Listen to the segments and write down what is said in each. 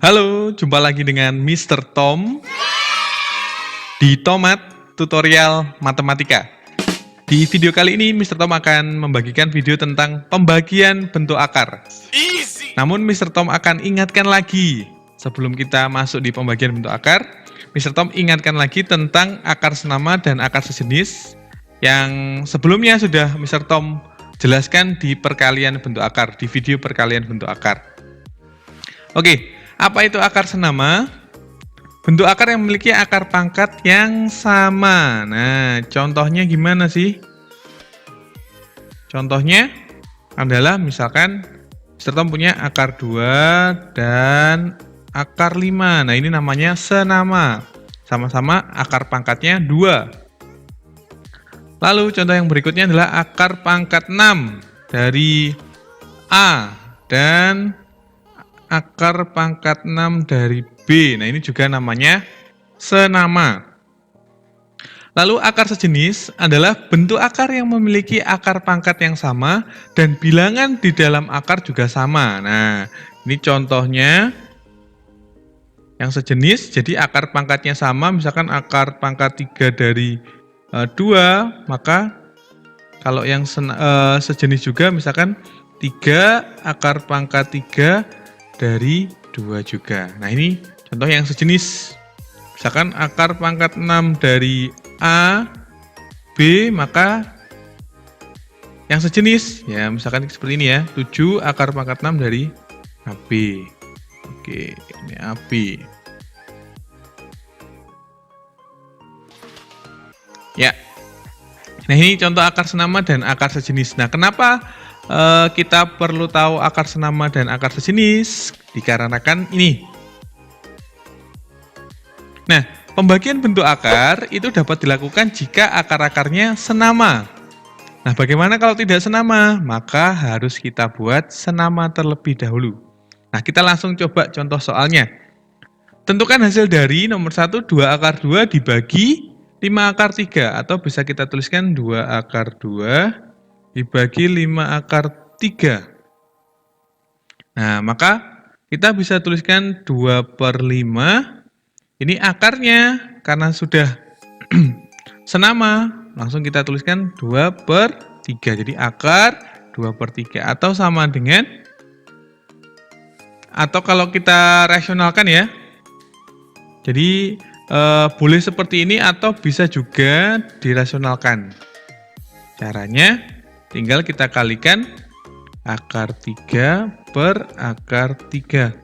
Halo, jumpa lagi dengan Mr. Tom di Tomat Tutorial Matematika. Di video kali ini, Mr. Tom akan membagikan video tentang pembagian bentuk akar. Namun, Mr. Tom akan ingatkan lagi, sebelum kita masuk di pembagian bentuk akar, Mr. Tom ingatkan lagi tentang akar senama dan akar sejenis yang sebelumnya sudah Mr. Tom jelaskan di perkalian bentuk akar, di video perkalian bentuk akar. Oke, apa itu akar senama? Bentuk akar yang memiliki akar pangkat yang sama. Nah, contohnya gimana sih? Contohnya adalah misalkan Mr. Tom punya akar 2 dan akar 5. Nah, ini namanya senama. Sama-sama akar pangkatnya 2. Lalu contoh yang berikutnya adalah akar pangkat 6 dari A dan akar pangkat 6 dari B. Nah, ini juga namanya senama. Lalu akar sejenis adalah bentuk akar yang memiliki akar pangkat yang sama dan bilangan di dalam akar juga sama. Nah, ini contohnya yang sejenis, jadi akar pangkatnya sama, misalkan akar pangkat 3 dari 2, maka kalau yang sejenis juga misalkan 3 akar pangkat 3 dari 2 juga. Nah, ini contoh yang sejenis. Misalkan akar pangkat 6 dari A, B, maka yang sejenis, ya misalkan seperti ini ya, 7 akar pangkat 6 dari AB. Oke, ini AB. Ya, nah ini contoh akar senama dan akar sejenis. Nah, kenapa kita perlu tahu akar senama dan akar sejenis? Dikarenakan ini. Nah, pembagian bentuk akar itu dapat dilakukan jika akar-akarnya senama. Nah, bagaimana kalau tidak senama? Maka harus kita buat senama terlebih dahulu. Nah, kita langsung coba contoh soalnya. Tentukan hasil dari nomor 1, 2 akar 2 dibagi 5 akar 3. Atau bisa kita tuliskan 2 akar 2 dibagi 5 akar 3. Nah, maka kita bisa tuliskan 2/5. Ini akarnya, karena sudah senama, langsung kita tuliskan 2/3. Jadi akar 2/3. Atau sama dengan, atau kalau kita rasionalkan ya, jadi boleh seperti ini atau bisa juga dirasionalkan. Caranya tinggal kita kalikan akar 3 per akar 3.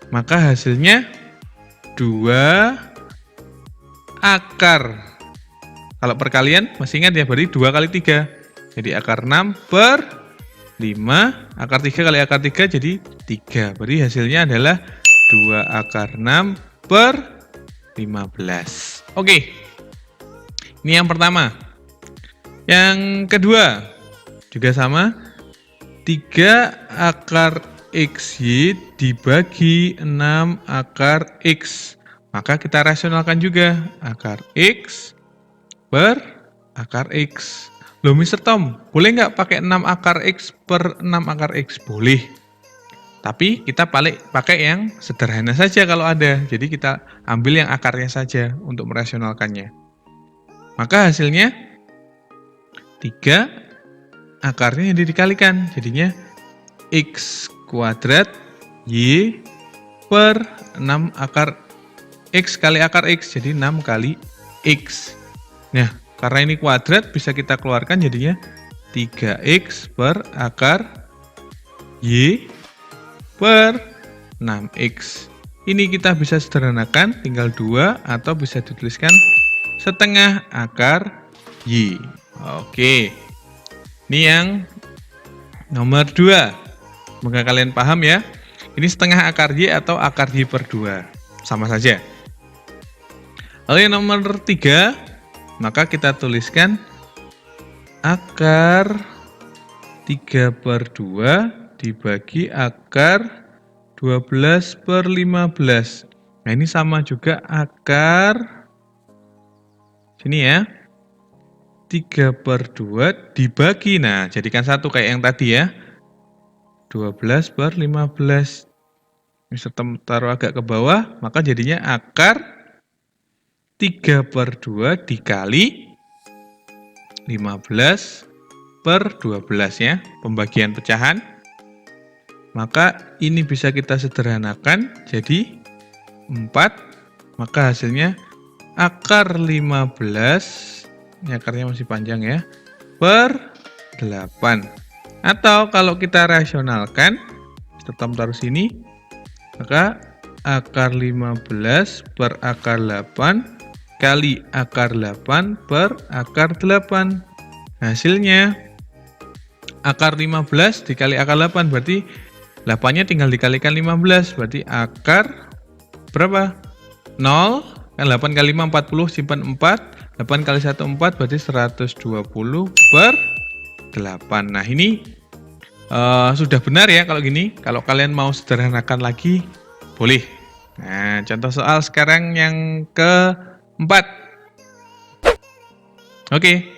Maka hasilnya 2 akar. Kalau perkalian masih ingat ya, berarti 2 kali 3. Jadi akar 6 per 5. Akar 3 kali akar 3 jadi 3. Berarti hasilnya adalah 2 akar 6 per 15. Oke, ini yang pertama. Yang kedua juga sama, 3 akar XY dibagi 6 akar X. Maka kita rasionalkan juga, akar X per akar X. Loh Mr. Tom, boleh nggak pakai 6 akar X per 6 akar X? Boleh. Tapi kita pakai yang sederhana saja kalau ada. Jadi kita ambil yang akarnya saja untuk merasionalkannya. Maka hasilnya 3 akarnya yang dikalikan. Jadinya X kuadrat Y per 6 akar X kali akar X. Jadi 6 kali X. Nah, karena ini kuadrat bisa kita keluarkan jadinya 3X per akar Y per 6X. Ini kita bisa sederhanakan, tinggal 2 atau bisa dituliskan setengah akar Y. Oke, ini yang nomor 2. Semoga kalian paham ya. Ini setengah akar Y atau akar Y per 2. Sama saja. Lalu yang nomor 3, maka kita tuliskan akar 3/2 dibagi akar 12/15. Nah, ini sama juga akar, sini ya, 3/2 dibagi, nah jadikan 1 kayak yang tadi ya, 12/15. taruh agak ke bawah, maka jadinya akar 3/2 dikali 15/12 ya, pembagian pecahan. Maka ini bisa kita sederhanakan jadi 4, maka hasilnya akar 15, ini akarnya masih panjang ya, per 8. Atau kalau kita rasionalkan, tetap taruh sini, maka akar 15 per akar 8 kali akar 8 per akar 8. Hasilnya akar 15 dikali akar 8, berarti 8-nya tinggal dikalikan 15, berarti akar berapa? 0, kan 8 kali 5 40, simpan 4, 8 kali 1 4, berarti 120 per 8. Nah ini sudah benar ya kalau gini. Kalau kalian mau sederhanakan lagi, boleh. Nah, contoh soal sekarang yang keempat. Oke.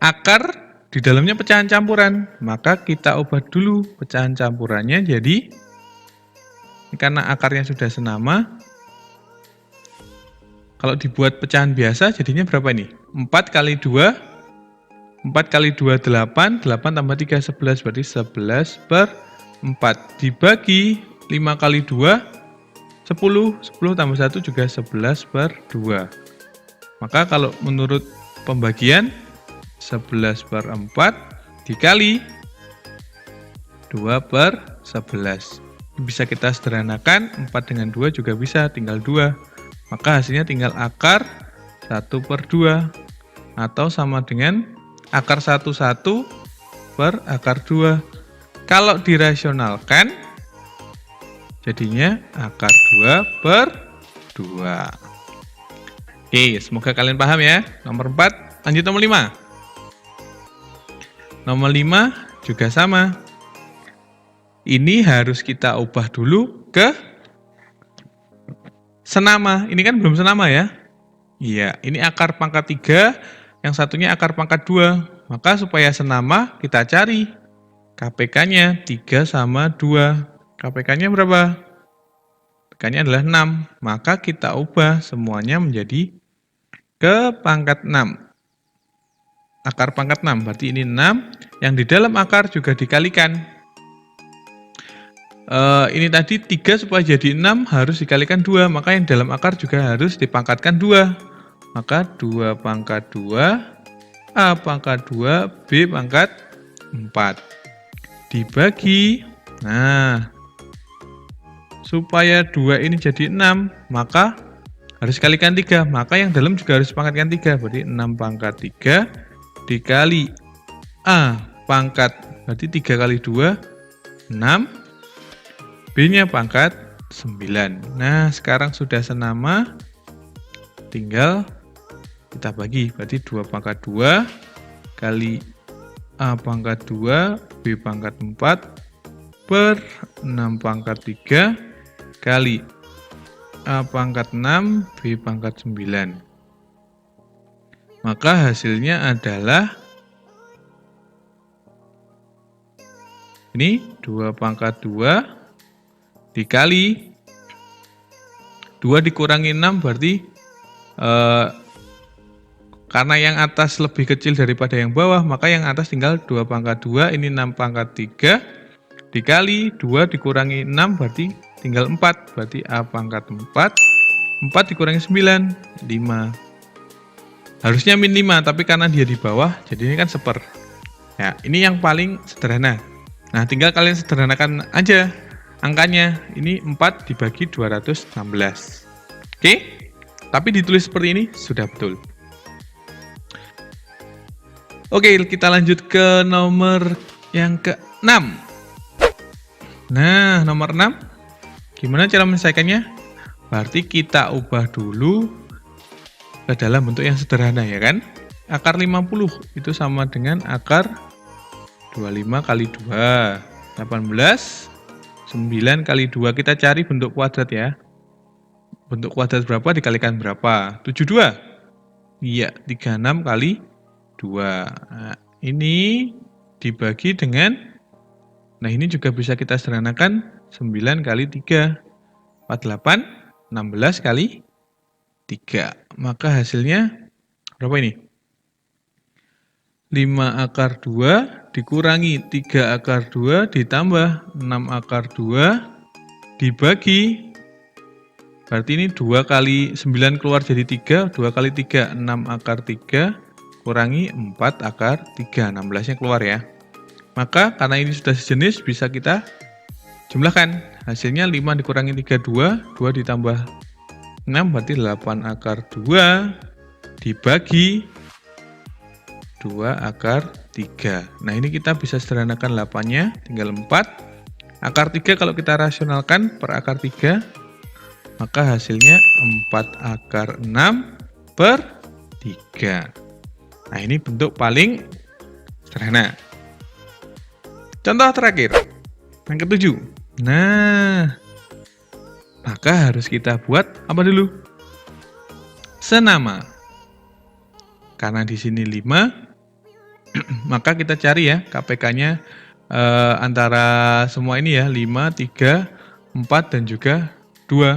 Akar di dalamnya pecahan campuran, maka kita ubah dulu pecahan campurannya jadi, karena akarnya sudah senama, kalau dibuat pecahan biasa jadinya berapa ini? 4 kali 2, 4 kali 2 8, 8 tambah 3 11, berarti 11 per 4. Dibagi 5 kali 2, 10, 10 tambah 1 juga 11 per 2. Maka kalau menurut pembagian, 11 per 4 dikali 2 per 11. Bisa kita sederhanakan, 4 dengan 2 juga bisa, tinggal 2. Maka hasilnya tinggal akar 1 per 2. Atau sama dengan akar 1 per akar 2. Kalau dirasionalkan, jadinya akar 2 per 2. Oke, semoga kalian paham ya. Nomor 4, lanjut nomor 5. Nomor 5 juga sama. Ini harus kita ubah dulu ke senama. Ini kan belum senama ya. Iya, ini akar pangkat 3, yang satunya akar pangkat 2. Maka supaya senama kita cari KPK-nya 3 sama 2. KPK-nya berapa? KPK-nya adalah 6. Maka kita ubah semuanya menjadi ke pangkat 6. Akar pangkat 6, berarti ini 6, yang di dalam akar juga dikalikan. Ini tadi 3 supaya jadi 6 harus dikalikan 2, maka yang dalam akar juga harus dipangkatkan 2. Maka 2 pangkat 2, A pangkat 2, B pangkat 4. Dibagi, nah, supaya 2 ini jadi 6, maka harus dikalikan 3, maka yang dalam juga harus dipangkatkan 3, berarti 6 pangkat 3, dikali A pangkat, berarti 3 kali 2, 6, B-nya pangkat 9. Nah, sekarang sudah senama, tinggal kita bagi, berarti 2 pangkat 2 kali A pangkat 2, B pangkat 4, per 6 pangkat 3, kali A pangkat 6, B pangkat 9. Maka hasilnya adalah ini 2 pangkat 2 dikali 2 dikurangi 6, berarti karena yang atas lebih kecil daripada yang bawah, maka yang atas tinggal 2 pangkat 2, ini 6 pangkat 3 dikali 2 dikurangi 6, berarti tinggal 4, berarti A pangkat 4, 4 dikurangi 9, 5. Harusnya min 5, tapi karena dia di bawah, jadi ini kan seper. Ya, ini yang paling sederhana. Nah, tinggal kalian sederhanakan aja angkanya. Ini 4 dibagi 216. Oke? Tapi ditulis seperti ini, sudah betul. Oke, kita lanjut ke nomor yang ke-6. Nah, nomor 6. Gimana cara menyelesaikannya? Berarti kita ubah dulu ke dalam bentuk yang sederhana ya kan. Akar 50 itu sama dengan akar 25 kali 2. 18. 9 kali 2. Kita cari bentuk kuadrat ya. Bentuk kuadrat berapa dikalikan berapa? 72. Iya, 36 kali 2. Nah, ini dibagi dengan, nah ini juga bisa kita sederhanakan, 9 kali 3. 48, 16 kali 3. Maka hasilnya berapa ini? 5 akar 2 dikurangi 3 akar 2 ditambah 6 akar 2 dibagi. Berarti ini 2 kali 9 keluar jadi 3, 2 kali 3, 6 akar 3 kurangi 4 akar 3, 16-nya keluar ya. Maka karena ini sudah sejenis bisa kita jumlahkan. Hasilnya 5 dikurangi 3, 2, 2 ditambah 6 berarti 8 akar 2 dibagi 2 akar 3. Nah ini kita bisa sederhanakan 8-nya, tinggal 4. Akar 3 kalau kita rasionalkan per akar 3, maka hasilnya 4 akar 6 per 3. Nah ini bentuk paling sederhana. Contoh terakhir, yang ketujuh. Nah, maka harus kita buat apa dulu? Senama. Karena di sini 5, maka kita cari ya KPK-nya antara semua ini ya, 5, 3, 4, dan juga 2.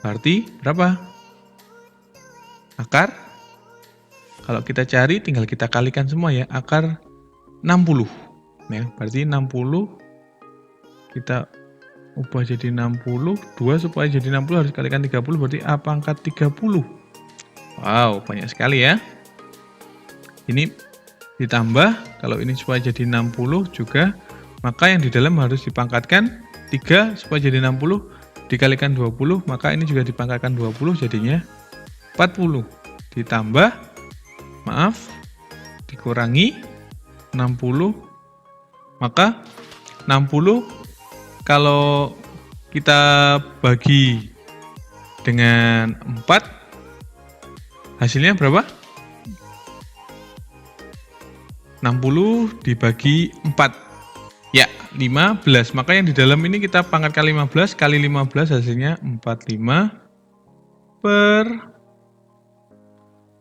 Berarti berapa? Akar, kalau kita cari tinggal kita kalikan semua ya, akar 60. Ya, berarti 60 kita ubah jadi 60, 2 supaya jadi 60 harus kalikan 30, berarti A pangkat 30. Wow, banyak sekali ya. Ini ditambah, kalau ini supaya jadi 60 juga, maka yang di dalam harus dipangkatkan 3 supaya jadi 60, dikalikan 20, maka ini juga dipangkatkan 20, jadinya 40. Ditambah, maaf, dikurangi 60, maka 60 kalau kita bagi dengan 4, hasilnya berapa? 60 dibagi 4. Ya, 15. Maka yang di dalam ini kita pangkatkan 15 kali 15 hasilnya 45 per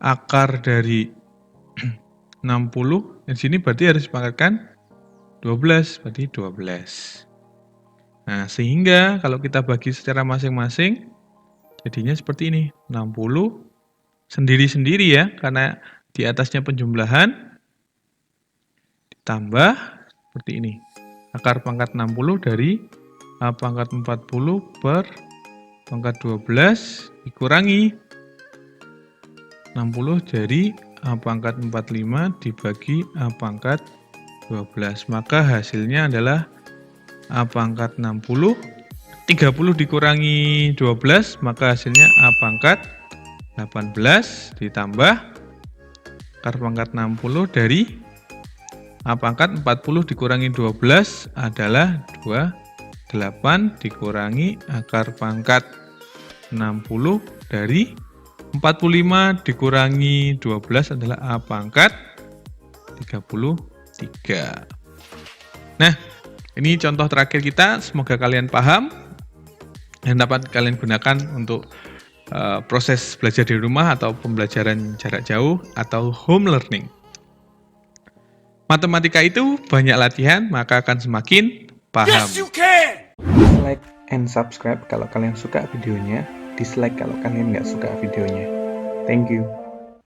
akar dari 60. Di sini berarti harus dipangkatkan 12, berarti 12. Nah, sehingga kalau kita bagi secara masing-masing jadinya seperti ini. 60 sendiri-sendiri ya, karena di atasnya penjumlahan ditambah seperti ini. Akar pangkat 60 dari A pangkat 40 per pangkat 12 dikurangi 60 dari A pangkat 45 dibagi A pangkat 12. Maka hasilnya adalah A pangkat 60, 30 dikurangi 12, maka hasilnya A pangkat 18 ditambah akar pangkat 60 dari A pangkat 40 dikurangi 12 adalah 28 dikurangi akar pangkat 60 dari 45 dikurangi 12 adalah A pangkat 33. Nah, ini contoh terakhir kita, semoga kalian paham dan dapat kalian gunakan untuk proses belajar di rumah atau pembelajaran jarak jauh atau home learning. Matematika itu banyak latihan, maka akan semakin paham. Yes, you can! Like and subscribe kalau kalian suka videonya, dislike kalau kalian nggak suka videonya. Thank you.